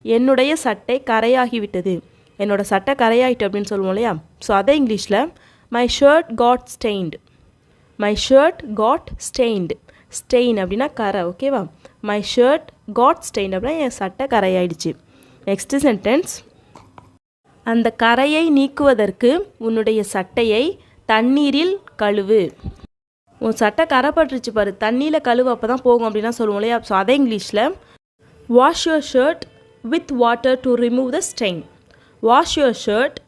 என்னுடைய சட்டை கரையாகிவிட்டது. என்னோட சட்டை கரையாகிட்டு அப்படின்னு சொல்லுவோம் இல்லையா? ஸோ அதே இங்கிலீஷில் my shirt got stained. My shirt got stained. Stain அப்படின்னா கரை. ஓகேவா? மை ஷர்ட் காட் ஸ்டெயின்டு அப்படின்னா என் சட்டை கரையாயிடுச்சு. நெக்ஸ்ட் சென்டென்ஸ், அந்த கரையை நீக்குவதற்கு உன்னுடைய சட்டையை தண்ணீரில் கழுவு. உன் சட்டை கரைப்பட்டுருச்சு பாரு, தண்ணியில் கழுவு, அப்போ தான் போகும் அப்படின்னா சொல்லுவோம் இல்லையா? ஸோ அதே இங்கிலீஷில் wash your shirt with water to remove the stain. Wash your shirt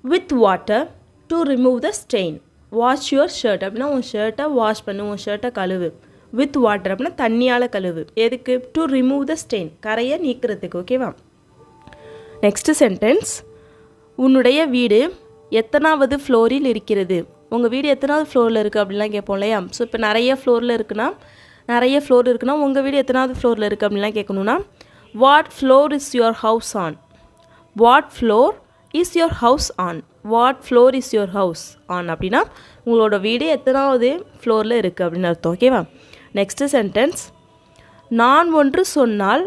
with water to remove the stain. Wash your shirt அப்படின்னா உன் ஷர்ட்டை வாஷ் பண்ணு, உன் ஷர்ட்டை கழுவு. வித் வாட்டர் அப்படின்னா தண்ணியால் கழுவு. எதுக்கு? டு ரிமூவ் த ஸ்டெயின், கரையை நீக்கிறதுக்கு. ஓகேவா? நெக்ஸ்ட் சென்டென்ஸ், உன்னுடைய வீடு எத்தனாவது ஃப்ளோரில் இருக்கிறது. உங்கள் வீடு எத்தனாவது ஃப்ளோரில் இருக்குது அப்படின்லாம் கேட்போம் இல்லையா? ஸோ இப்போ நிறைய ஃப்ளோர் இருக்குன்னா உங்கள் வீடு எத்தனாவது ஃப்ளோரில் இருக்குது அப்படின்லாம் கேட்கணுன்னா what floor is your house on. What floor is your house on. What floor is your house on அப்படின்னா உங்களோட வீடு எத்தனாவது ஃப்ளோரில் இருக்குது அப்படின்னு அர்த்தம். ஓகேவா? நெக்ஸ்ட்டு சென்டென்ஸ், நான் ஒன்று சொன்னால்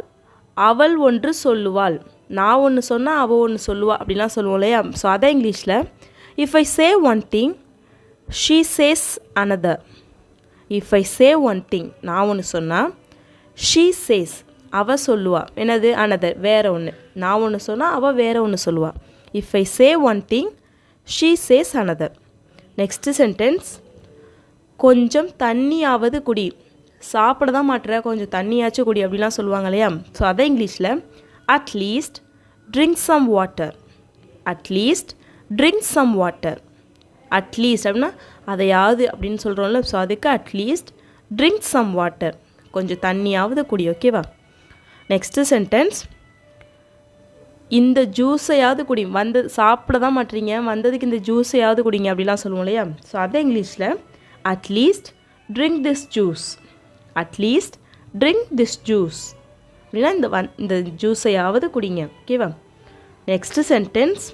அவள் ஒன்று சொல்லுவாள். நான் ஒன்று சொன்னால் அவள் ஒன்று சொல்லுவா அப்படின்லாம் சொல்லுவோம் இல்லையா? ஸோ அதே இங்கிலீஷில் if I say one thing she chase another. If I say one thing, நான் ஒன்று சொன்னால் ஷீ சேஸ், அவள் சொல்லுவா. என்னது? another, வேறு ஒன்று. நான் ஒன்று சொன்னால் அவள் வேறு ஒன்று சொல்லுவா. If I say one thing she chase another. Next sentence, கொஞ்சம் தண்ணியாவது குடி. சாப்பிட தான் மாட்டுற, கொஞ்சம் தண்ணியாச்சும் குடி அப்படிலாம் சொல்லுவாங்க இல்லையா? ஸோ அதே இங்கிலீஷில் at least drink some water. At least drink some water. At least அப்படின்னா அதையாவது அப்படின்னு சொல்கிறோம்ல. ஸோ அதுக்கு அட்லீஸ்ட் ட்ரிங்க் சம் வாட்டர், கொஞ்சம் தண்ணியாவது குடி. ஓகேவா? நெக்ஸ்ட்டு சென்டென்ஸ், இந்த ஜூஸையாவது குடி. சாப்பிட தான் மாட்டீங்க, வந்ததுக்கு இந்த ஜூஸையாவது குடிங்க அப்படிலாம் சொல்லுவோம் இல்லையா? ஸோ அதே இங்கிலீஷில் at least drink this juice. At least drink this juice அப்படின்னா இந்த ஜூஸையாவது குடிங்க. ஓகேவா? நெக்ஸ்ட்டு சென்டென்ஸ்,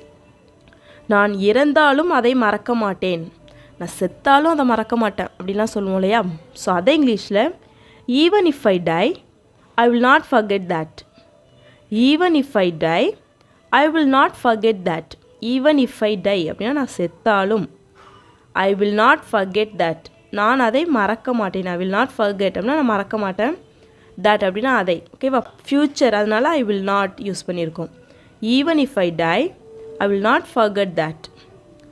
நான் இறந்தாலும் அதை மறக்க மாட்டேன். நான் செத்தாலும் அதை மறக்க மாட்டேன் அப்படிலாம் சொல்லுவோம் இல்லையா? ஸோ அதே இங்கிலீஷில் even if I die I will not forget that. Even if I die I will not forget that. Even if I die அப்படின்னா நான் செத்தாலும், I will not forget that, நான் அதை மறக்க மாட்டேன். ஐ வில் நாட் ஃபர்கெட் அப்படின்னா நான் மறக்க மாட்டேன். தட் அப்படின்னா அதை. ஓகேவா? ஃப்யூச்சர், அதனால ஐ வில் நாட் யூஸ் பண்ணியிருக்கோம். Even if I die I will not forget that.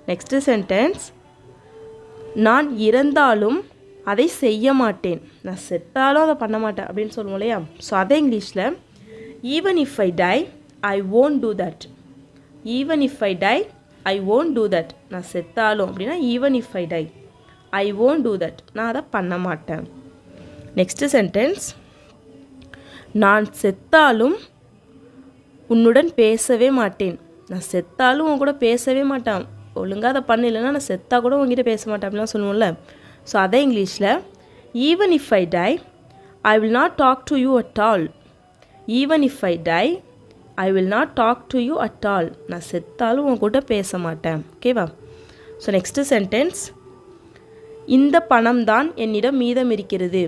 Next sentence, நான் இறந்தாலும் அதை செய்ய மாட்டேன். நான் செத்தாலும் அதை பண்ண மாட்டேன் அப்படின்னு சொல்லுவோம் இல்லையா? ஸோ அதே இங்கிலீஷில் even if I die I won't do that. Even if I die I won't do that. நான் செத்தாலும் அப்படின்னா even if I die I won't do that, நான் அதை பண்ண மாட்டேன். நெக்ஸ்ட்டு சென்டென்ஸ், நான் செத்தாலும் உன்னுடன் பேசவே மாட்டேன். நான் செத்தாலும் உன் கூட பேசவே மாட்டேன். ஒழுங்காக அதை பண்ணலைன்னா நான் செத்தா கூட உங்ககிட்ட பேச மாட்டேன் அப்படிலாம் சொல்லுவோம்ல. ஸோ அதே இங்கிலீஷில் even if I die I will not talk to you at all. Even if I die I will not talk to you at all. நான் செத்தாலும் உன் கூட பேச மாட்டேன். ஓகேவா? ஸோ நெக்ஸ்ட்டு சென்டென்ஸ், இந்த பணம் தான் என்னிடம் மீதம் இருக்கிறது.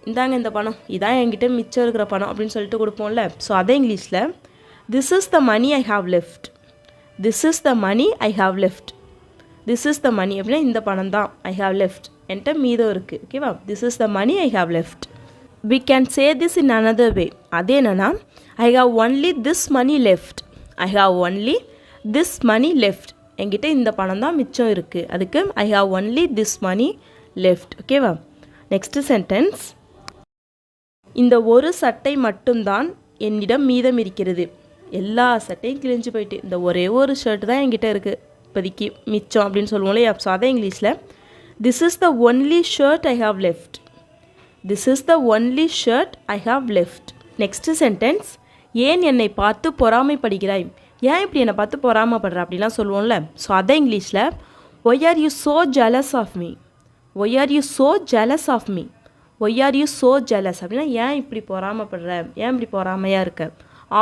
இந்தாங்க இந்த பணம், இதான் என்கிட்ட மிச்சம் இருக்கிற பணம் அப்படின்னு சொல்லிட்டு கொடுப்போம்ல. ஸோ அதே இங்கிலீஷில் this is the money I have left. This is the money I have left. This is the money அப்படின்னா இந்த பணம் தான் ஐ ஹாவ் லெஃப்ட், என்கிட்ட மீதம் இருக்குது. ஓகேவா? This is the money I have left. We can say this in another way. அது என்னென்னா I have only this money left. I have only this money left. என்கிட்ட இந்த பணம் தான் மிச்சம் இருக்குது, அதுக்கு I have only this money left. ஓகேவா? நெக்ஸ்ட்டு சென்டென்ஸ், இந்த ஒரு சட்டை மட்டும்தான் என்னிடம் மீதம் இருக்கிறது. எல்லா சட்டையும் கிழிஞ்சு போயிட்டு இந்த ஒரே ஒரு ஷர்ட் தான் என்கிட்ட இருக்குது இப்போதைக்கு மிச்சம் அப்படின்னு சொல்லுவோம் இல்லையா? ஸோ அதே இங்கிலீஷில் this is the only shirt I have left. This is the only shirt I have left. Next sentence, ஏன் என்னை பார்த்து பொறாமைப்படுகிறாய். ஏன் இப்படி என்னை பார்த்து பொறாமைப்படுற அப்படிலாம் சொல்லுவோம்ல. ஸோ அதே இங்கிலீஷில் why are you so jealous of me. Why are you so jealous of me. Why are you so jealous அப்படின்னா ஏன் இப்படி பொறாமைப்படுற, ஏன் இப்படி பொறாமையாக இருக்க.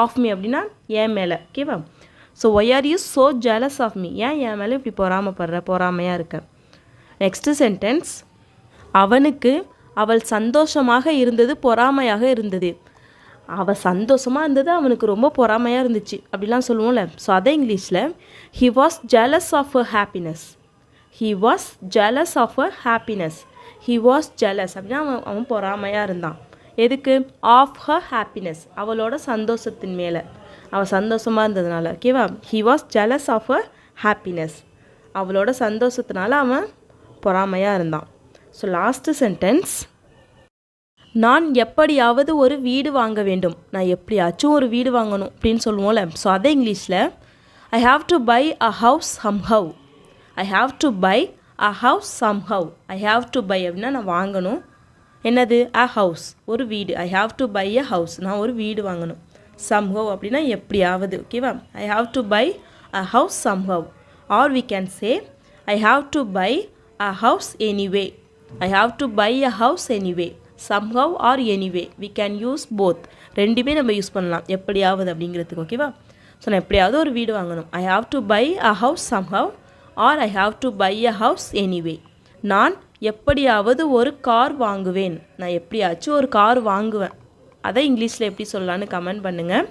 ஆஃப் மீ அப்படின்னா என் மேலே. ஓகேவா? So why are you so jealous of me, ஏன் என் மேலே இப்படி பொறாமையாக இருக்க. நெக்ஸ்ட்டு சென்டென்ஸ், அவனுக்கு அவள் சந்தோஷமாக இருந்தது பொறாமையாக இருந்தது. அவள் சந்தோஷமாக இருந்தது அவனுக்கு ரொம்ப பொறாமையாக இருந்துச்சு அப்படிலாம் சொல்லுவோம்ல. ஸோ அதே இங்கிலீஷில் he was jealous of her happiness. He was jealous of her happiness. He was jealous அப்படின்னா அவன் பொறாமையாக இருந்தான். எதுக்கு? ஆஃப் ஹர் ஹாப்பினஸ், அவளோட சந்தோஷத்தின் மேலே, அவள் சந்தோஷமாக இருந்ததுனால. ஓகேவா? He was jealous of her happiness, அவளோட சந்தோஷத்தினால அவன் பொறாமையாக இருந்தான். ஸோ லாஸ்ட்டு சென்டென்ஸ், நான் எப்படியாவது ஒரு வீடு வாங்க வேண்டும். நான் எப்படியாச்சும் ஒரு வீடு வாங்கணும் அப்படின்னு சொல்லுவோம்ல. ஸோ அதே இங்கிலீஷில் I have to buy a house somehow. I have to buy a house somehow. I have to buy அப்படின்னா நான் வாங்கணும். என்னது? அ ஹவுஸ், ஒரு வீடு. I have to buy a house, நான் ஒரு வீடு வாங்கணும். சம்ஹவ் அப்படின்னா எப்படியாவது. ஓகேவா? I have to buy a house somehow. Or we can say I have to buy a house anyway. I have to buy a house anyway. somehow or anyway, we can use both. ரெண்டுமே நம்ம use பண்ணலாம் எப்படியாவது அப்படிங்கிறதுக்கு. ஓகேவா? So நான் எப்படியாவது ஒரு வீடு வாங்கணும். I have to buy a house somehow or I have to buy a house anyway. நான் எப்படியாவது ஒரு கார் வாங்குவேன். நான் எப்படியாச்சும் ஒரு கார் வாங்குவேன். அதை இங்கிலீஷில் எப்படி சொல்லலான்னு கமெண்ட் பண்ணுங்கள்.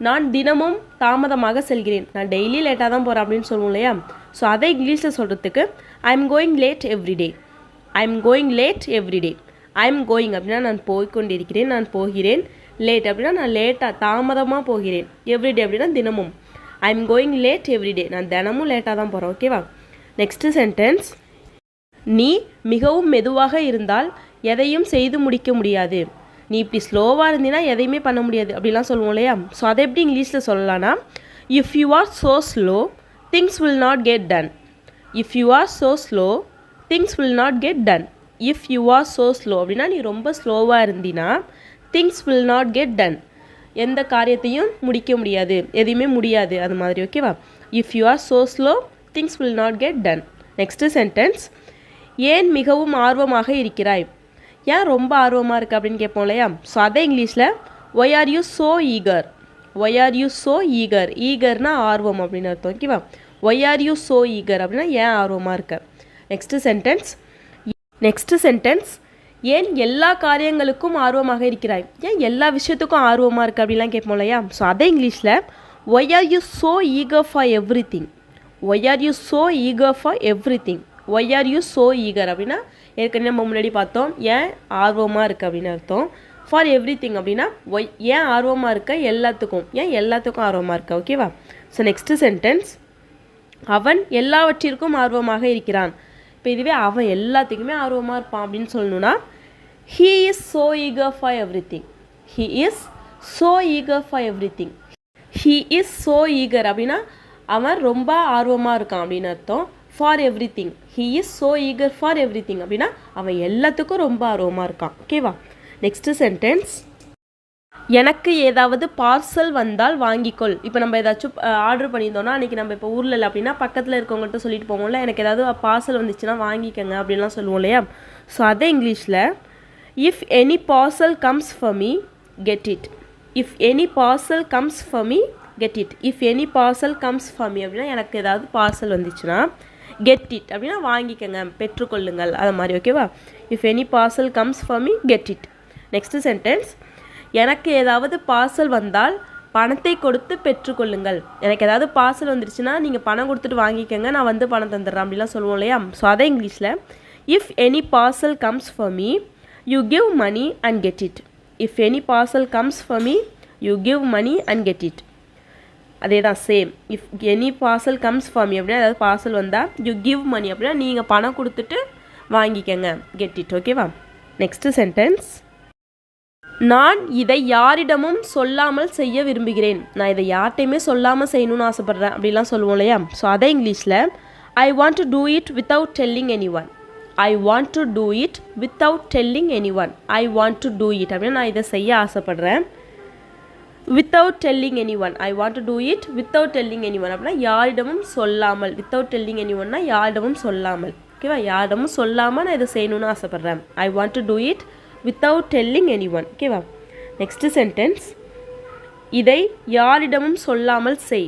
நான் தினமும் தாமதமாக செல்கிறேன். நான் டெய்லி லேட்டாக தான் போகிறேன் அப்படின்னு சொல்லுவோம் இல்லையா? ஸோ அதை இங்கிலீஷில் சொல்கிறதுக்கு ஐ am going late everyday. I am going late everyday. I am going அப்படின்னா நான் போய்கொண்டிருக்கிறேன், நான் போகிறேன். லேட் அப்படின்னா நான் லேட்டாக தாமதமாக போகிறேன். எவ்ரிடே அப்படின்னா தினமும். ஐ எம் கோயிங் லேட் எவ்ரிடே, நான் தினமும் லேட்டாக தான் போகிறேன். ஓகேவா? நெக்ஸ்ட்டு சென்டென்ஸ், நீ மிகவும் மெதுவாக இருந்தால் எதையும் செய்து முடிக்க முடியாது. நீ இப்படி ஸ்லோவாக இருந்தீன்னா எதையுமே பண்ண முடியாது அப்படிலாம் சொல்லுவோம் இல்லையா? ஸோ அதை எப்படி இங்கிலீஷில் சொல்லலாம்னா, if you are so slow things will not get done. If you are so slow things will not get done. If you are so slow அப்படின்னா நீ ரொம்ப ஸ்லோவாக இருந்தீன்னா things will not get done, எந்த காரியத்தையும் முடிக்க முடியாது, எதையுமே முடியாது, அது மாதிரி. ஓகேவா? If you are so slow things will not get done. Next sentence, ஏன் மிகவும் ஆர்வமாக இருக்கிறாய். ஏன் ரொம்ப ஆர்வமாக இருக்குது அப்படின்னு கேட்போம் இல்லையா? ஸோ அதே இங்கிலீஷில் why are you so eager. Why are you so eager. ஈகர்னா ஆர்வம் அப்படின்னு அர்த்தம். ஓகேவா? Why are you so eager அப்படின்னா ஏன் ஆர்வமாக இருக்க. நெக்ஸ்ட்டு சென்டென்ஸ், ஏன் எல்லா காரியங்களுக்கும் ஆர்வமாக இருக்கிறாய். ஏன் எல்லா விஷயத்துக்கும் ஆர்வமாக இருக்குது அப்படிலாம் கேட்போம் இல்லையா? ஸோ அதே இங்கிலீஷில் why are you so eager for everything. Why are you so eager for everything. Why are you so eager அப்படின்னா ஏற்கனவே நம்ம முன்னாடி பார்த்தோம், ஏன் ஆர்வமாக இருக்குது அப்படின்னு அர்த்தம். ஃபார் எவ்ரி திங் அப்படின்னா ஏன் ஆர்வமாக இருக்க எல்லாத்துக்கும், ஏன் எல்லாத்துக்கும் ஆர்வமாக இருக்க. ஓகேவா? ஸோ நெக்ஸ்ட்டு சென்டென்ஸ், அவன் எல்லாவற்றிற்கும் ஆர்வமாக இருக்கிறான். இப்போ இதுவே அவன் எல்லாத்துக்குமே ஆர்வமாக இருப்பான் அப்படின்னு சொல்லணும்னா he is so eager for everything. he is so eager for everything. he is so eager அப்படின்னா அவன் ரொம்ப ஆர்வமாக இருக்கான் அப்படின்னு அர்த்தம். for everything, he is so eager for everything அப்படின்னா அவன் எல்லாத்துக்கும் ரொம்ப ஆர்வமாக இருக்கான். ஓகேவா? நெக்ஸ்ட்டு சென்டென்ஸ், எனக்கு ஏதாவது பார்சல் வந்தால் வாங்கிக்கொள். இப்போ நம்ம ஏதாச்சும் ஆர்டர் பண்ணியிருந்தோம்னா அன்றைக்கி நம்ம இப்போ ஊரில் இல்லை அப்படின்னா பக்கத்தில் இருக்கவங்கள்ட்ட சொல்லிட்டு போவோம்ல, எனக்கு ஏதாவது பார்சல் வந்துச்சுன்னா வாங்கிக்கங்க அப்படின்லாம் சொல்லுவோம் இல்லையா? ஸோ அதே இங்கிலீஷில் if any parcel comes for me get it. If any parcel comes for me get it. If any parcel comes for me அப்படின்னா எனக்கு ஏதாவது பார்சல் வந்துச்சுன்னா கெட் இட் அப்படின்னா வாங்கிக்கங்க, பெற்றுக்கொள்ளுங்கள், அது மாதிரி. ஓகேவா? If any parcel comes for me get it. Next sentence, எனக்கு ஏதாவது பார்சல் வந்தால் பணத்தை கொடுத்து பெற்றுக்கொள்ளுங்கள். எனக்கு ஏதாவது பார்சல் வந்துருச்சுன்னா நீங்கள் பணம் கொடுத்துட்டு வாங்கிக்கோங்க, நான் வந்து பணம் தந்துடுறேன் அப்படிலாம் சொல்லுவோம் இல்லையா? ஸோ அதே இங்கிலீஷில் if any parcel comes for me you give money and get it. If any parcel comes for me you give money and get it. அதே தான், same. If any parcel comes for me அப்படின்னா ஏதாவது parcel வந்தால் you give மணி அப்படின்னா நீங்கள் பணம் கொடுத்துட்டு வாங்கிக்கங்க, கெட் இட். ஓகேவா? நெக்ஸ்ட்டு சென்டென்ஸ், நான் இதை யாரிடமும் சொல்லாமல் செய்ய விரும்புகிறேன். நான் இதை யார்ட்டையுமே சொல்லாமல் செய்யணும்னு ஆசைப்பட்றேன் அப்படிலாம் சொல்லுவோம் இல்லையா? ஸோ அதே இங்கிலீஷில் I want to do it without telling any one. I want to do it without telling any one. I want to do it அப்படின்னா நான் இதை செய்ய ஆசைப்பட்றேன். Without telling any one. I want to do it without telling any one அப்படின்னா யாரிடமும் சொல்லாமல். Without telling any ஒன்னா யாரிடமும் சொல்லாமல். ஓகேவா? யாரிடமும் சொல்லாமல் நான் இதை செய்யணும்னு ஆசைப்பட்றேன். I want to do it without telling anyone. ஓகேவா? நெக்ஸ்ட் சென்டென்ஸ், இதை யாரிடமும் சொல்லாமல் செய்.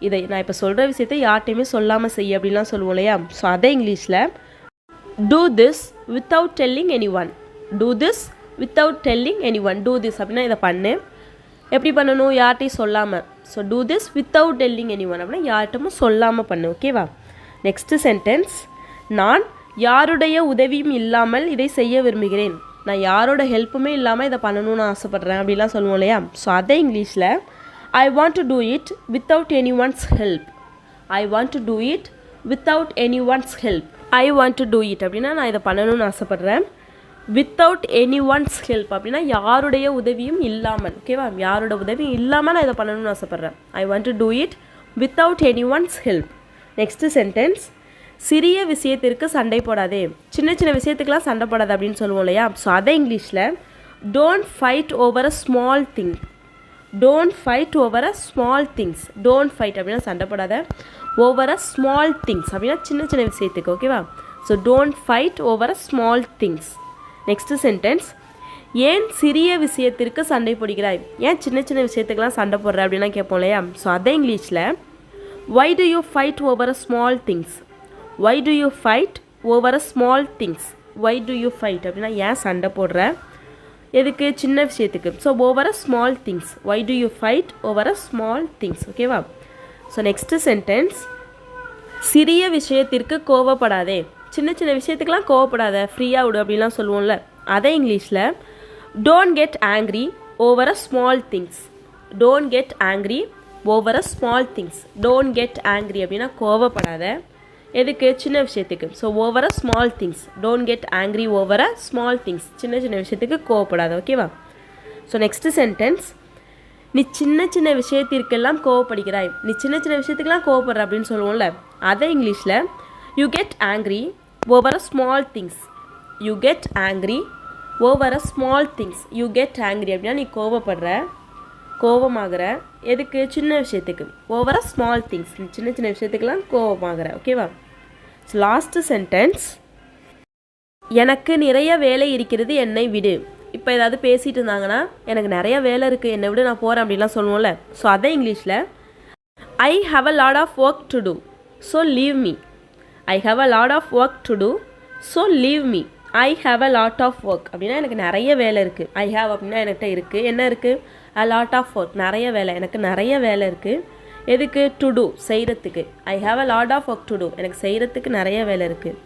இதை நான் இப்போ சொல்கிற விஷயத்தை யார்ட்டையுமே சொல்லாமல் செய் அப்படின்லாம் சொல்லுவோம் இல்லையா? ஸோ அதே இங்கிலீஷில் do this without telling anyone. do this without telling anyone. do this அப்படின்னா இதை பண்ணு, எப்படி பண்ணணும்? யார்கிட்டையும் சொல்லாமல். So do this without telling any one அப்படின்னா யார்கிட்டமும் சொல்லாமல் பண்ணு. ஓகேவா? நெக்ஸ்ட்டு சென்டென்ஸ், நான் யாருடைய உதவியும் இல்லாமல் இதை செய்ய விரும்புகிறேன். நான் யாரோட ஹெல்ப்புமே இல்லாமல் இதை பண்ணணும்னு ஆசைப்பட்றேன் அப்படிலாம் சொல்லுவோம் இல்லையா? ஸோ அதே இங்கிலீஷில் I want to do it without any one's help. I want to do it without any one's help. I want to do it அப்படின்னா நான் இதை பண்ணணும்னு ஆசைப்பட்றேன். வித்தவுட் எனி ஒன்ஸ் ஹெல்ப் அப்படின்னா யாருடைய உதவியும் இல்லாமல். ஓகேவா? யாரோட உதவியும் இல்லாமல் நான் இதை பண்ணணும்னு ஆசைப்பட்றேன். I want to do it without any one's help. Next sentence, சிறிய விஷயத்திற்கு சண்டை போடாதே. சின்ன சின்ன விஷயத்துக்கெலாம் சண்டை போடாது அப்படின்னு சொல்லுவோம் இல்லையா? ஸோ அதே இங்கிலீஷில் don't fight over a small thing. Don't fight over a small things. Don't fight அப்படின்னா சண்டை போடாத. ஓவர் அ ஸ்மால் திங்ஸ் அப்படின்னா சின்ன சின்ன விஷயத்துக்கு. ஓகேவா? So don't fight over a small things. Next sentence, ஏன் சிறிய விஷயத்திற்கு சண்டை போடுகிறாய்? ஏன் சின்ன சின்ன விஷயத்துக்கெலாம் சண்டை போடுற அப்படின்னா கேட்போம் இல்லையா? ஸோ அதே இங்கிலீஷில் why do you fight over a small things? why do you fight over a small things? why do you fight அப்படின்னா ஏன் சண்டை போடுற? எதுக்கு? சின்ன விஷயத்துக்கு. So over a small things. why do you fight over a small things? ஓகேவா? So next sentence, சிறிய விஷயத்திற்கு கோவப்படாதே. சின்ன சின்ன விஷயத்துக்கெலாம் கோவப்படாத, ஃப்ரீயாக விடு அப்படின்லாம் சொல்லுவோம்ல. அதே இங்கிலீஷில் don't get angry over a small things. Don't get angry over a small things. Don't get angry அப்படின்னா கோவப்படாத. எதுக்கு? சின்ன விஷயத்துக்கு. So over a small things. Don't get angry over a small things. சின்ன சின்ன விஷயத்துக்கு கோவப்படாத. ஓகேவா? ஸோ நெக்ஸ்ட்டு சென்டென்ஸ், நீ சின்ன சின்ன விஷயத்திற்கெல்லாம் கோவப்படுகிறாய். நீ சின்ன சின்ன விஷயத்துக்கெல்லாம் கோவப்படுற அப்படின்னு சொல்லுவோம்ல. அதே இங்கிலீஷில் you get angry over a small things. You get angry over a small things. You get angry அப்படின்னா நீ கோவப்படுற, கோவமாகிற. எதுக்கு? சின்ன விஷயத்துக்கு. Over a small things. நீ சின்ன சின்ன விஷயத்துக்கெல்லாம் கோவமாகிற. ஓகேவா? ஸோ லாஸ்ட்டு சென்டென்ஸ், எனக்கு நிறைய வேலை இருக்கிறது, என்னை விடு. இப்போ ஏதாவது பேசிகிட்டு இருந்தாங்கன்னா எனக்கு நிறைய வேலை இருக்குது, என்னை விடு, நான் போகிறேன் அப்படின்லாம் சொல்லுவோம்ல. ஸோ அதே இங்கிலீஷில் I have a lot of work to do, so leave me. I have a lot of work to do, so leave me. I have a lot of work அப்படின்னா எனக்கு நிறைய வேலை இருக்குது. ஐ ஹாவ் அப்படின்னா என்கிட்ட இருக்குது. என்ன இருக்குது? அ லாட் ஆஃப் ஒர்க், நிறைய வேலை. எனக்கு நிறைய வேலை இருக்குது. எதுக்கு? டு டூ, செய்கிறதுக்கு. I have a lot of work to do, எனக்கு செய்கிறதுக்கு நிறைய வேலை இருக்குது.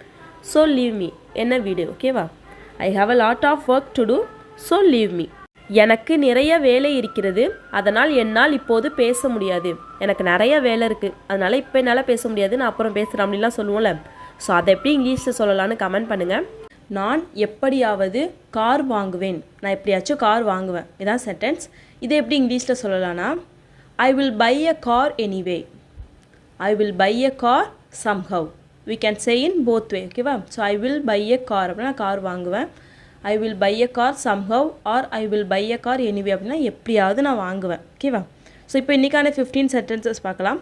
ஸோ லீவ் மீ, என்ன வீடு. ஓகேவா? I have a lot of work to do, so leave me. எனக்கு நிறைய வேலை இருக்கிறது, அதனால் என்னால் இப்போது பேச முடியாது. எனக்கு நிறைய வேலை இருக்குது, அதனால் இப்போ என்னால் பேச முடியாது, நான் அப்புறம் பேசுகிறேன் அப்படின்லாம் சொல்லுவோம்ல. ஸோ அதை எப்படி இங்கிலீஷில் சொல்லலான்னு கமெண்ட் பண்ணுங்கள். நான் எப்படியாவது கார் வாங்குவேன். நான் எப்படியாச்சும் கார் வாங்குவேன். இதான் சென்டென்ஸ். இதை எப்படி இங்கிலீஷில் சொல்லலாம்னா I will buy a car anyway. I will buy a car somehow. We can say in both way. ஓகேவா? So I will buy a car அப்படின்னா கார் வாங்குவேன். I will buy a car somehow or I will buy a car anyway அப்படின்னா எப்படியாவது நான் வாங்குவேன். ஓகேவா? So இப்போ இன்றைக்கான 15 சென்டென்சஸ் பார்க்கலாம்.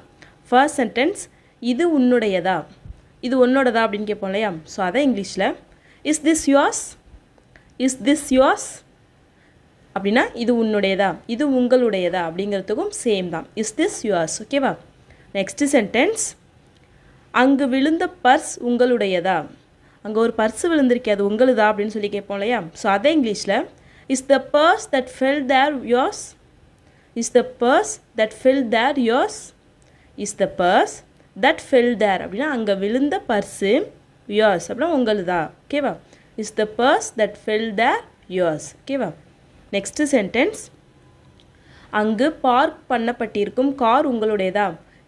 ஃபர்ஸ்ட் சென்டென்ஸ், இது உன்னுடையதா? இது உன்னோடதா அப்படின்னு கேட்போம் இல்லையா? ஸோ அதை இங்கிலீஷில் is this yours? Is this yours அப்படின்னா இது உன்னுடையதா, இது உங்களுடையதா அப்படிங்கிறதுக்கும் சேம் தான். Is this yours. ஓகேவா? நெக்ஸ்ட் சென்டென்ஸ், அங்கு விழுந்த பர்ஸ் உங்களுடையதா? அங்கே ஒரு பர்ஸ் விழுந்திருக்கே, அது உங்களுதா அப்படின்னு சொல்லி கேட்போம் இல்லையா? ஸோ அதே இங்கிலீஷில் is the purse that fell there yours? Is the purse that fell there yours? Is the purse that fell there அப்படின்னா அங்கே விழுந்த பர்ஸு யோர்ஸ் அப்படின்னா உங்களுதா. ஓகேவா? Is the purse that fell there yours. ஓகேவா? நெக்ஸ்ட்டு சென்டென்ஸ், அங்கு park பண்ணப்பட்டிருக்கும் car உங்களுடையதா?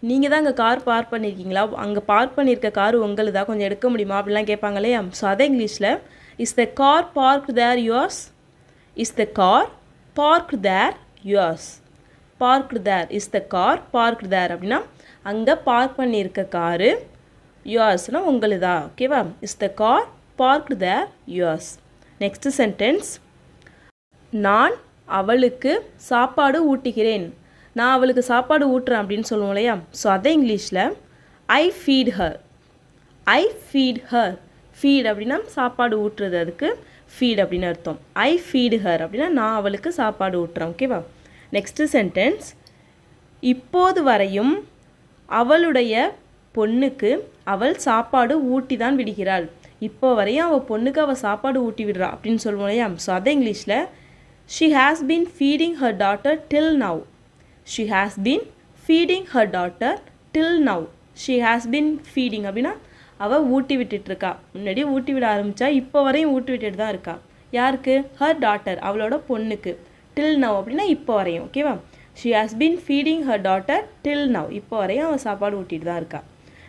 நீங்கள் தான் அங்கே கார் பார்க் பண்ணியிருக்கீங்களா? அங்கே பார்க் பண்ணியிருக்க கார் உங்களுதா, கொஞ்சம் எடுக்க முடியுமா அப்படிலாம் கேட்பாங்க இல்லையா? ஸோ அதே இங்கிலீஷில் is the car park there yours? Is the car park there yours? Park there, is the car park there அப்படின்னா அங்கே பார்க் பண்ணியிருக்க காரு யோர்ஸ்னால் உங்களுதா. ஓகேவா? Is the car park there yours. Next sentence, நான் அவளுக்கு சாப்பாடு ஊட்டுகிறேன். நான் அவளுக்கு சாப்பாடு ஊட்டுறேன் அப்படின்னு சொல்லுவோம் இல்லையா? ஸோ அதே இங்கிலீஷில் ஐ ஃபீட் ஹர். ஐ ஃபீட் ஹர். ஃபீட் அப்படின்னா சாப்பாடு ஊட்டுறது, அதுக்கு ஃபீட் அப்படின்னு அர்த்தம். ஐ ஃபீட் ஹர் அப்படின்னா நான் அவளுக்கு சாப்பாடு ஊட்டுறேன். ஓகேவா? நெக்ஸ்ட்டு சென்டென்ஸ், இப்போது வரையும் அவளுடைய பொண்ணுக்கு அவள் சாப்பாடு ஊட்டி தான் விடுகிறாள். இப்போ வரையும் அவள் பொண்ணுக்கு அவள் சாப்பாடு ஊட்டி விடுறா அப்படின்னு சொல்லுவோம் இல்லையா? ஸோ அதே இங்கிலீஷில் She has been feeding her daughter till now. She has been feeding her daughter till now. She has been feeding அப்படின்னா அவள் ஊட்டி விட்டுட்டு இருக்கா. முன்னாடி ஊட்டி விட ஆரம்பித்தா இப்போ வரையும் ஊட்டி விட்டுட்டு தான் இருக்கா. யாருக்கு? her daughter, அவளோட பொண்ணுக்கு. till now அப்படின்னா இப்போ வரையும். ஓகேவா? she has been feeding her daughter till now. இப்போ வரையும் அவள் சாப்பாடு ஊட்டிட்டு தான் இருக்கா.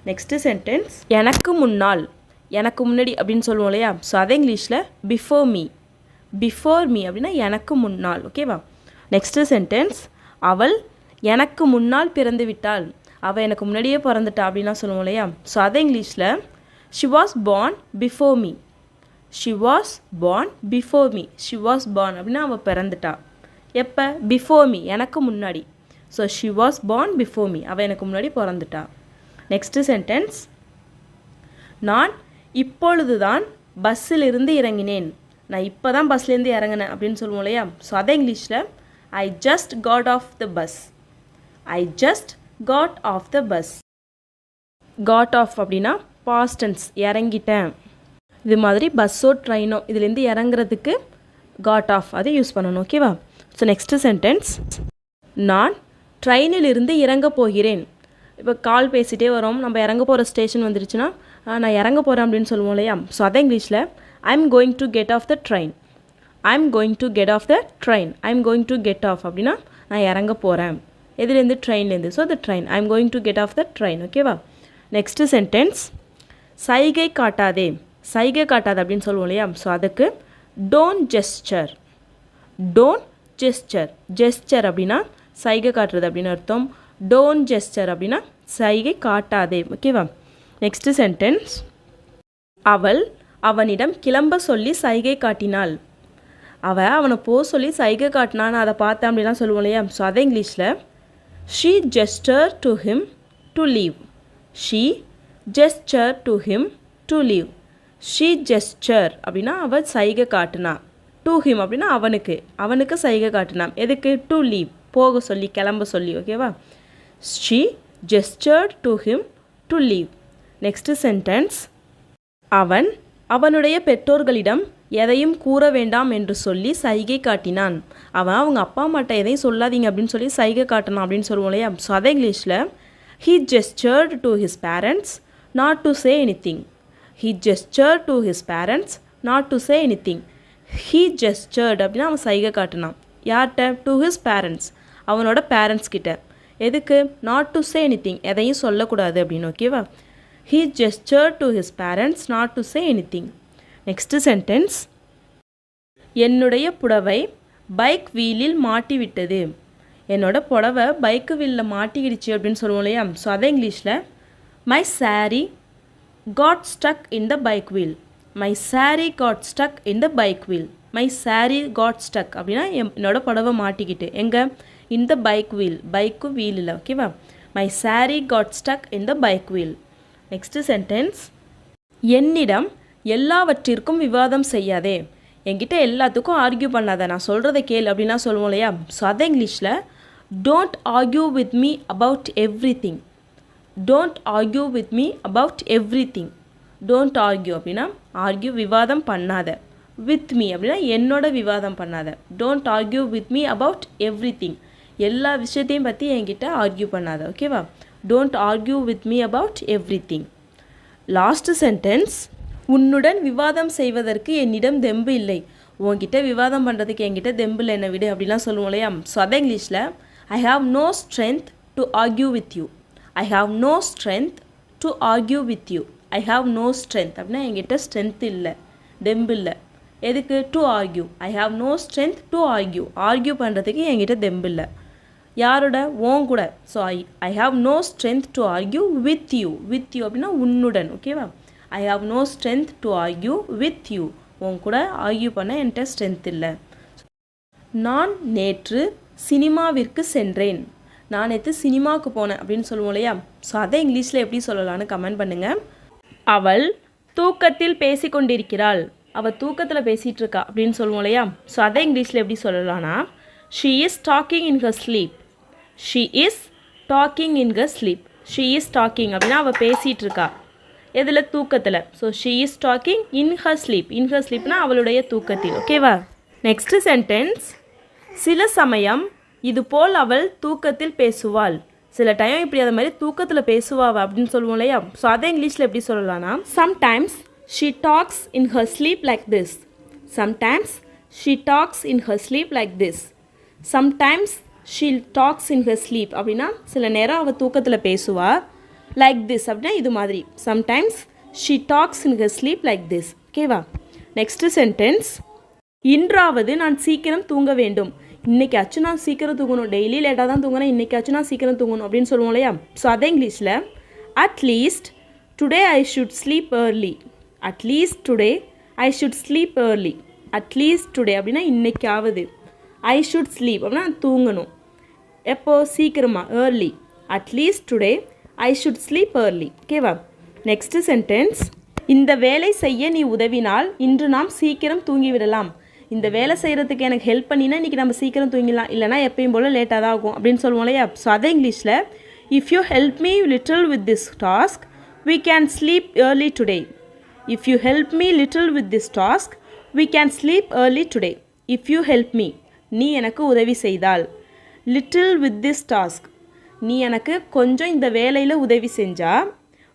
நெக்ஸ்ட் சென்டென்ஸ், எனக்கு முன்னால், எனக்கு முன்னாடி அப்படின்னு சொல்லுவோம் இல்லையா? ஸோ அதை இங்கிலீஷில் பிஃபோர் மீ. பிஃபோர் மீ அப்படின்னா எனக்கு முன்னால். ஓகேவா? நெக்ஸ்ட்டு சென்டென்ஸ், அவள் எனக்கு முன்னால் பிறந்து விட்டாள். அவள் எனக்கு முன்னாடியே பிறந்துட்டா அப்படின்லாம் சொல்லுவோம் இல்லையா? ஸோ அதை இங்கிலீஷில் she was born before me. She was born before me. She was born அப்படின்னா அவள் பிறந்துட்டா. எப்போ? பிஃபோர் மீ, எனக்கு முன்னாடி. So she was born before me, அவள் எனக்கு முன்னாடி பிறந்துட்டா. நெக்ஸ்ட்டு சென்டென்ஸ், நான் இப்பொழுது தான் பஸ்ஸிலிருந்து இறங்கினேன். நான் இப்போ தான் பஸ்லேருந்து இறங்கினேன் அப்படின்னு சொல்லுவோம் இல்லையா? ஸோ அதை இங்கிலீஷில் I just got off the bus. I just got off the bus. Got off அப்படின்னா பாஸ்ட் டென்ஸ், இறங்கிட்டேன். இது மாதிரி பஸ்ஸோ ட்ரெயினோ இதுலேருந்து இறங்குறதுக்கு காட் ஆஃப் அதை யூஸ் பண்ணணும். ஓகேவா? ஸோ நெக்ஸ்ட்டு சென்டென்ஸ், நான் ட்ரெயினிலிருந்து இறங்க போகிறேன். இப்போ கால் பேசிகிட்டே வரோம், நம்ம இறங்க போகிற ஸ்டேஷன் வந்துருச்சுன்னா நான் இறங்க போகிறேன் அப்படின்னு சொல்லுவோம் இல்லையா? ஸோ அதை இங்கிலீஷில் I am going to get off the train. I am going to get off the train. I am going to get off அப்படின்னா நான் இறங்க போகிறேன். எதுலேருந்து? ட்ரெயின்லேருந்து. So the train, I am going to get off the train. ஓகேவா? Next sentence, சைகை காட்டாதே. சைகை காட்டாது அப்படின்னு சொல்லுவோம் இல்லையா? ஸோ அதுக்கு don't gesture. Don't gesture. Gesture அப்படின்னா சைகை காட்டுறது அப்படின்னு அர்த்தம். டோன்ட் ஜெஸ்டர் அப்படின்னா சைகை காட்டாதே. ஓகேவா? நெக்ஸ்ட்டு சென்டென்ஸ், அவள் அவனிடம் கிளம்ப சொல்லி சைகை காட்டினாள். அவனை போக சொல்லி சைகை காட்டினான்னு அதை பார்த்தேன் அப்படிலாம் சொல்லுவோம் இல்லையா? ஸோ அதை இங்கிலீஷில் she gesture to him to leave. She gesture to him to leave. She gesture அப்படின்னா அவள் சைகை காட்டினா. டு ஹிம் அப்படின்னா அவனுக்கு சைகை காட்டினா. எதுக்கு? டு லீவ், போக சொல்லி, கிளம்ப சொல்லி. ஓகேவா? She gestured to him to leave. Next sentence, அவனுடைய பெற்றோர்களிடம் எதையும் கூற வேண்டாம் என்று சொல்லி சைகை காட்டினான். அவங்க அப்பா அம்மாட்ட எதையும் சொல்லாதீங்க அப்படின்னு சொல்லி சைகை காட்டினான் அப்படின்னு சொல்லுவோம் இல்லையா? ஸோ அதை இங்கிலீஷில் he gestured to his parents not to say anything. He gestured to his parents not to say anything. He gestured அப்படின்னா அவன் சைகை காட்டினான். யார்கிட்ட? டு ஹிஸ் பேரண்ட்ஸ், அவனோட பேரண்ட்ஸ் கிட்ட. எதுக்கு? நாட் டு சே எனிதிங், எதையும் சொல்லக்கூடாது அப்படின்னு. ஓகேவா? He gestured to his parents not to say anything. Next sentence, என்னுடைய புடவை பைக் வீலில் மாட்டிவிட்டது. என்னோட புடவை பைக்கு வீலில் மாட்டிக்கிடுச்சு அப்படின்னு சொல்லுவோம் இல்லையா? ஸோ அதை இங்கிலீஷில் my saree got stuck in the bike wheel. My saree got stuck in the bike wheel. My saree got stuck அப்படின்னா என்னோட புடவை மாட்டிக்கிட்டு. எங்கே? in the bike wheel, bike வீலில். ஓகேவா? My saree got stuck in the bike wheel. Next sentence, என்னிடம் எல்லாவற்றிற்கும் விவாதம் செய்யாதே. என்கிட்ட எல்லாத்துக்கும் ஆர்கியூ பண்ணாத, நான் சொல்கிறத கேள் அப்படின்லாம் சொல்லுவோம் இல்லையா? ஸோ அதை இங்கிலீஷில் don't argue with me about every thing. Don't argue with me about every thing. Don't argue அப்படின்னா ஆர்கியூ, விவாதம் பண்ணாத. வித் மீ அப்படின்னா என்னோட விவாதம் பண்ணாத. Don't argue with me about every thing, எல்லா விஷயத்தையும் பற்றி என்கிட்ட ஆர்கியூ பண்ணாத. ஓகேவா? Don't argue with me about every thing. Last sentence, உன்னுடன் விவாதம் செய்வதற்கு என்னிடம் தெம்பு இல்லை. உன்கிட்ட விவாதம் பண்ணுறதுக்கு என்கிட்ட தெம்பு இல்லை, என்னை விடு அப்படிலாம் சொல்லுவோம் இல்லையா? ஸோ அதை இங்கிலீஷில் I have no strength to argue with you. I have no strength to argue with you. I have no strength அப்படின்னா என்கிட்ட ஸ்ட்ரென்த் இல்லை, தெம்பு இல்லை. எதுக்கு? To argue. I have no strength to argue. Argue பண்ணுறதுக்கு என்கிட்ட தெம்பு இல்லை. யாரோட? ஓன் கூட. So I have no strength to argue with you. With you அப்படின்னா உன்னுடன். ஓகேவா? I have no strength to argue with you. உன் கூட ஆர்கியூ பண்ண என்கிட்ட ஸ்ட்ரென்த் இல்லை. நான் நேற்று சினிமாவிற்கு சென்றேன். நான் நேற்று சினிமாவுக்கு போனேன் அப்படின்னு சொல்லுவோம் இல்லையா? ஸோ அதை இங்கிலீஷில் எப்படி சொல்லலான்னு கமெண்ட் பண்ணுங்கள். அவள் தூக்கத்தில் பேசி கொண்டிருக்கிறாள். அவள் தூக்கத்தில் பேசிகிட்டு இருக்கா அப்படின்னு சொல்லுவோம் இல்லையா? ஸோ அதை இங்கிலீஷில் எப்படி சொல்லலான்னா she is talking in her sleep. she is talking in her sleep. she is talking அப்படின்னா அவள் பேசிகிட்டு இருக்கா. எதில்? தூக்கத்தில். So she is talking in her sleep. in her sleepனா அவளுடைய தூக்கத்தில். ஓகேவா? நெக்ஸ்ட் சென்டென்ஸ், சில சமயம் இதுபோல் அவள் தூக்கத்தில் பேசுவாள். சில டைம் இப்படி அது மாதிரி தூக்கத்தில் பேசுவாள் அப்படின்னு சொல்லுவோம் இல்லையா? ஸோ அதை இங்கிலீஷில் எப்படி சொல்லலாம்னா, sometimes she tax in her sleep like this. Sometimes she tax in her sleep like this. Sometimes she tax in her sleep அப்படின்னா சில நேரம் அவள் தூக்கத்தில் பேசுவா. லைக் திஸ் அப்படின்னா இது மாதிரி. Sometimes she tax in her sleep like this. ஓகேவா? நெக்ஸ்ட் சென்டென்ஸ், இன்றாவது நான் சீக்கிரம் தூங்க வேண்டும். இன்றைக்காச்சும் நான் சீக்கிரம் தூங்கணும். டெய்லி லேட்டாக தான் தூங்குறேன், இன்றைக்காச்சும் நான் சீக்கிரம் தூங்கணும் அப்படின்னு சொல்லுவோம் இல்லையா? ஸோ அதை இங்கிலீஷில் at least today I should sleep early. At least today I should sleep early. At least today அப்படின்னா இன்றைக்காவது. ஐ ஷுட் ஸ்லீப் அப்படின்னா தூங்கணும். எப்போ? சீக்கிரமாக, early. At least today I should sleep early. ஓகேவா? நெக்ஸ்ட் சென்டென்ஸ், இந்த வேலை செய்ய நீ உதவினால் இன்று நாம் சீக்கிரம் தூங்கிவிடலாம். இந்த வேலை செய்கிறதுக்கு எனக்கு ஹெல்ப் பண்ணினா இன்றைக்கி நம்ம சீக்கிரம் தூங்கிடலாம், இல்லைனா எப்பயும் போல் லேட்டாக தான் ஆகும் அப்படின்னு சொல்லுவோம் இல்லையா? ஸோ அதை இங்கிலீஷில் if you help me little with this task we can sleep early today. If you help me little with this task we can sleep early today. If you help me, நீ எனக்கு உதவி செய்தால். little with this task, நீ எனக்கு கொஞ்சம் இந்த வேலையில் உதவி செஞ்சா.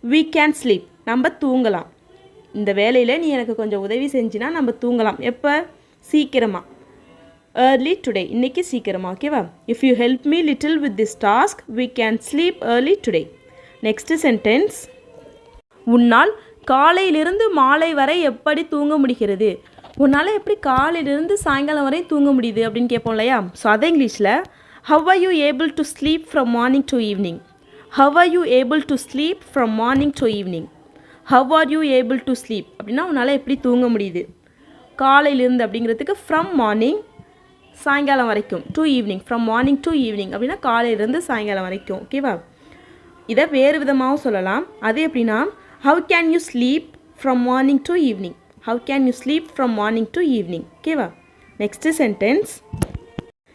we can sleep, நம்ம தூங்கலாம். இந்த வேலையில் நீ எனக்கு கொஞ்சம் உதவி செஞ்சினா நம்ம தூங்கலாம். எப்போ? சீக்கிரமாக. early today, இன்றைக்கி சீக்கிரமாக. ஓகேவா? if you help me little with this task we can sleep early today. next sentence, உன்னால் காலையிலிருந்து மாலை வரை எப்படி தூங்க முடிகிறது? உன்னால் எப்படி காலையிலிருந்து சாயங்காலம் வரை தூங்க முடியுது அப்படின்னு கேட்போம் இல்லையா? ஸோ அதை இங்கிலீஷில் how are you able to sleep from morning to evening? how are you able to sleep from morning to evening? how are you able to sleep அப்படின்னா உன்னால் எப்படி தூங்க முடியுது காலையிலிருந்து அப்படிங்கிறதுக்கு ஃப்ரம் மார்னிங் சாயங்காலம் வரைக்கும், to evening, from morning to evening அப்படின்னா காலையிலேருந்து சாயங்காலம் வரைக்கும். ஓகேவா? இதை வேறு விதமாகவும் சொல்லலாம். அது எப்படின்னா, how can you sleep from morning to evening. How can you sleep from morning to evening. ஓகேவா? நெக்ஸ்ட்டு சென்டென்ஸ்,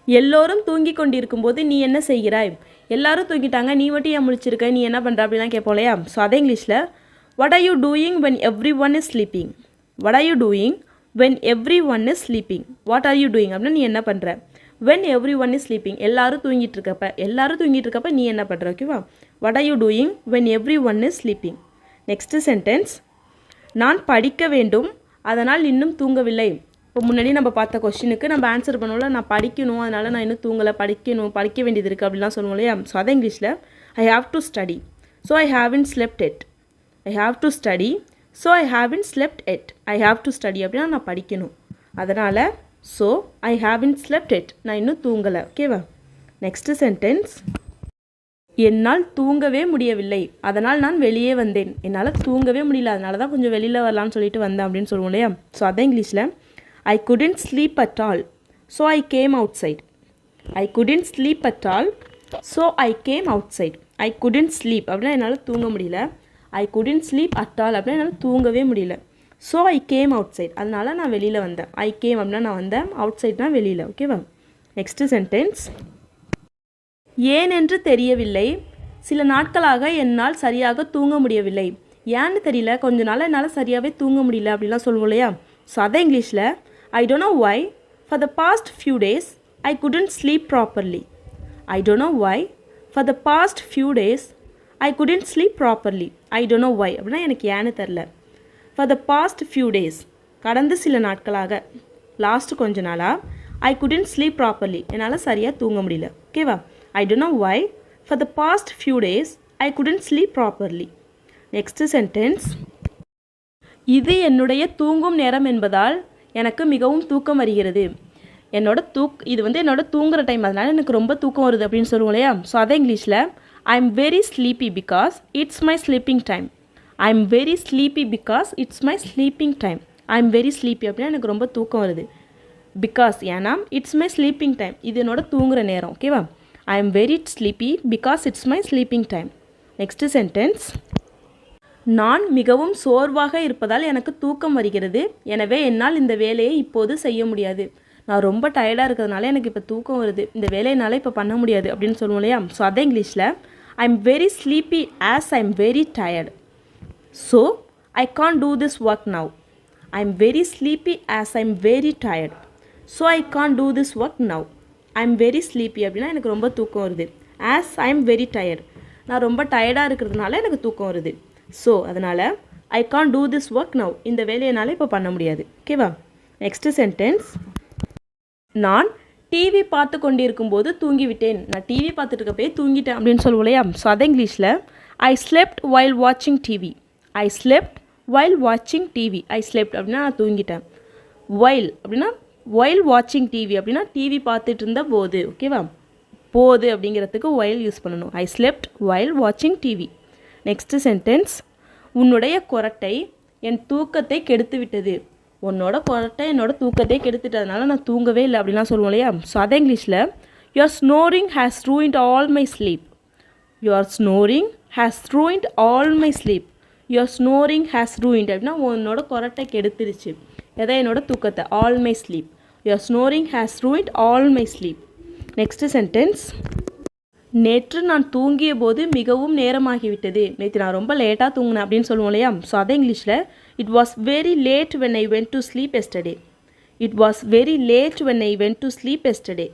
எல்லோரும் தூங்கி கொண்டிருக்கும்போது நீ என்ன செய்கிறாய்? எல்லாரும் தூங்கிட்டாங்க, நீ மட்டும் ஏன் முழிச்சிருக்க, நீ என்ன பண்ணுற அப்படிலாம் கேட்போம் இல்லையா? ஸோ அதே இங்கிலீஷில் what are you doing when every one is sleeping. What are you doing when everyone is sleeping. what are you doing அப்படின்னா நீ என்ன பண்ணுற. when everyone is sleeping, எல்லாரும் தூங்கிட்டு இருக்கப்ப நீ என்ன பண்ணுற. ஓகேவா? what are you doing when everyone is sleeping. next sentence, நான் படிக்க வேண்டும் அதனால் இன்னும் தூங்கவில்லை. இப்போ முன்னாடி நம்ம பார்த்த கொஸ்டினுக்கு நம்ம ஆன்சர் பண்ணோம்ல, நான் படிக்கணும் அதனால் நான் இன்னும் தூங்கலை, படிக்க வேண்டியது இருக்குது அப்படிலாம் சொல்லுவோம் இல்லையா? ஸோ அதை இங்கிலீஷில் I have to study so I haven't slept it. I have to study so I haven't slept it. I have to study அப்படின்னா நான் படிக்கணும், அதனால் so I haven't slept it, நான் இன்னும் தூங்கலை. ஓகேவா? நெக்ஸ்ட்டு சென்டென்ஸ், என்னால் தூங்கவே முடியவில்லை அதனால் நான் வெளியே வந்தேன். என்னால் தூங்கவே முடியல அதனால தான் கொஞ்சம் வெளியில் வரலான்னு சொல்லிட்டு வந்தேன் அப்படின்னு சொல்லுவோம் இல்லையா? ஸோ அதை இங்கிலீஷில் I couldn't sleep at all so I came outside. I couldn't sleep at all so I came outside. I couldn't sleep அப்படின்னா என்னால் தூங்க முடியல. I couldn't sleep at all அப்படின்னா என்னால் தூங்கவே முடியல. So I came outside, அதனால் நான் வெளியில் வந்தேன். ஐ கேம் அப்படின்னா நான் வந்தேன், அவுட் சைட்னா வெளியில். ஓகேவா? நெக்ஸ்ட்டு சென்டென்ஸ், ஏன் என்று தெரியவில்லை சில நாட்களாக என்னால் சரியாக தூங்க முடியவில்லை. ஏன்னு தெரியல, கொஞ்ச நாள் என்னால் சரியாகவே தூங்க முடியல அப்படிலாம் சொல்லுவோம் இல்லையா? ஸோ அதை இங்கிலீஷில் I don't know why for the past few days I couldn't sleep properly. I don't know why for the past few days I couldn't sleep properly. I don't know why அப்படின்னா எனக்கு ஏன்னு தெரில. For the past few days, கடந்த சில நாட்களாக, last கொஞ்ச நாளாக, ஐ couldn't sleep properly, என்னால் சரியாக தூங்க முடியல. ஓகேவா? I don't know why for the past few days I couldn't sleep properly. Next sentence, இது என்னுடைய தூங்கும் நேரம் என்பதால் எனக்கு மிகவும் தூக்கம் வருகிறது. இது வந்து என்னோட தூங்குற டைம், அதனால் எனக்கு ரொம்ப தூக்கம் வருது அப்படின்னு சொல்லுவோம் இல்லையா? ஸோ அதை இங்கிலீஷில் I am very sleepy because it's my sleeping time. I am very sleepy because it's my sleeping time. I am very sleepy அப்படின்னா எனக்கு ரொம்ப தூக்கம் வருது. பிகாஸ் ஏன்னா இட்ஸ் மை ஸ்லீப்பிங் டைம், இது என்னோட தூங்குற நேரம். ஓகேவா? ஐ am very sleepy because it's my sleeping time. Next sentence, நான் மிகவும் சோர்வாக இருப்பதால் எனக்கு தூக்கம் வருகிறது, எனவே என்னால் இந்த வேலையை இப்போது செய்ய முடியாது. நான் ரொம்ப டயர்டாக இருக்கிறதுனால எனக்கு இப்போ தூக்கம் வருது, இந்த வேலையினால இப்போ பண்ண முடியாது அப்படின்னு சொல்லுவோம் இல்லையா? ஸோ அதை இங்கிலீஷில் I am very sleepy as I am very tired so I can't do this work now. I am very sleepy as I am very tired so I can't do this work now. I am very sleepy அப்படின்னா எனக்கு ரொம்ப தூக்கம் வருது. As I am very tired, நான் ரொம்ப டயர்டாக இருக்கிறதுனால எனக்கு தூக்கம் வருது. ஸோ அதனால் I can do this work now, இந்த வேலையினால இப்போ பண்ண முடியாது. ஓகேவா? நெக்ஸ்ட்டு சென்டென்ஸ், நான் டிவி பார்த்து கொண்டிருக்கும் போது தூங்கிவிட்டேன். நான் டிவி பார்த்துட்டு இருக்கப்பே தூங்கிட்டேன் அப்படின்னு சொல்லுவோம் இல்லையா? ஸோ அதை இங்கிலீஷில் ஐ ஸ்லெப்ட் வைல் வாட்சிங் டிவி. ஐ ஸ்லெப்ட் வைல் வாட்சிங் டிவி. ஐ ஸ்லெப்ட் அப்படின்னா நான் தூங்கிட்டேன். வைல் அப்படின்னா வைல் வாட்சிங் டிவி அப்படின்னா டிவி பார்த்துட்டு இருந்த போது. ஓகேவா? போது அப்படிங்கிறதுக்கு வைல் யூஸ் பண்ணணும். ஐ ஸ்லெப்ட் வைல் வாட்சிங் டிவி. நெக்ஸ்ட்டு சென்டென்ஸ், உன்னுடைய கொரட்டை என் தூக்கத்தை கெடுத்து விட்டது. உன்னோட கொரட்டை என்னோட தூக்கத்தை கெடுத்துட்டதுனால நான் தூங்கவே இல்லை அப்படின்லாம் சொல்லுவோம் இல்லையா? ஸோ அதை இங்கிலீஷில் your snoring has ruined all my sleep. Your snoring has ruined all my sleep. Your snoring has ruined அப்படின்னா உன்னோட கொரட்டை கெடுத்துருச்சு எதை? என்னோட தூக்கத்தை. All my sleep. Your snoring has ruined all my sleep. Next sentence, நேற்று நான் தூங்கிய போது மிகவும் நேரமாகிவிட்டது. நேற்று நான் ரொம்ப லேட்டாக தூங்கினேன் அப்படின்னு சொல்லுவோம் இல்லையா? ஸோ அதை இங்கிலீஷில் it was very late when I went to sleep yesterday. It was very late when I went to sleep yesterday.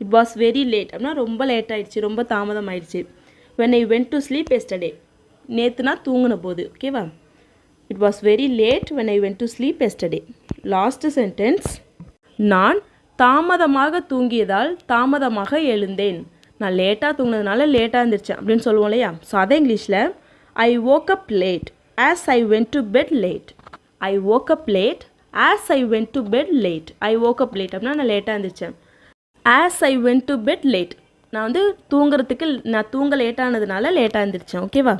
It was very late அப்படின்னா ரொம்ப லேட் ஆகிடுச்சு, ரொம்ப தாமதம் ஆயிடுச்சு. When I went to sleep yesterday, நேற்று நான் தூங்கின போது. ஓகேவா? It was very late when I went to sleep yesterday. Last sentence, நான் தாமதமாக தூங்கியதால் தாமதமாக எழுந்தேன். நான் லேட்டாக தூங்கினதுனால லேட்டாக இருந்துருச்சேன் அப்படின்னு சொல்லுவோம் இல்லையா? ஸோ அதை இங்கிலீஷில் ஐ woke up late as I went to bed late. I woke up late as I went to bed late. I woke up late அப்படின்னா நான் லேட்டாக இருந்துச்சேன். as I went to bed late, நான் வந்து தூங்குறதுக்கு நான் தூங்க லேட்டானதுனால லேட்டாக இருந்துருச்சேன். ஓகேவா?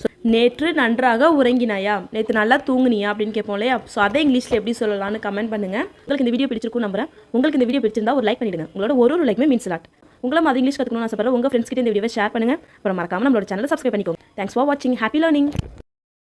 ஸோ நேற்று நன்றாக உறங்கினாயா, நேற்று நல்லா தூங்குனியா அப்படின்னு கேட்போம் இல்லையா? ஸோ அதை இங்கிலீஷில் எப்படி சொல்லலாம்னு கமெண்ட் பண்ணுங்கள். உங்களுக்கு இந்த வீடியோ பிடிச்சிருக்கும் நம்புறேன். உங்களுக்கு இந்த வீடியோ பிடிச்சிருந்தா ஒரு லைக் பண்ணிடுங்க. உங்களோட ஒரு லைக்குமே மீன்ஸ் லாட். உங்களும் அது இங்கிலீஷ் கற்றுக்கணும்னு ஆசைப்படுற உங்கள் ஃப்ரெண்ட்ஸ் கிட்ட இந்த வீடியோவை ஷேர் பண்ணுங்கள். அப்புறம் மறக்காம நம்மளோட சேனலை சப்ஸ்கிரைப் பண்ணிக்கோங்க. தேங்க்ஸ் ஃபார் வாட்சிங். Happy learning.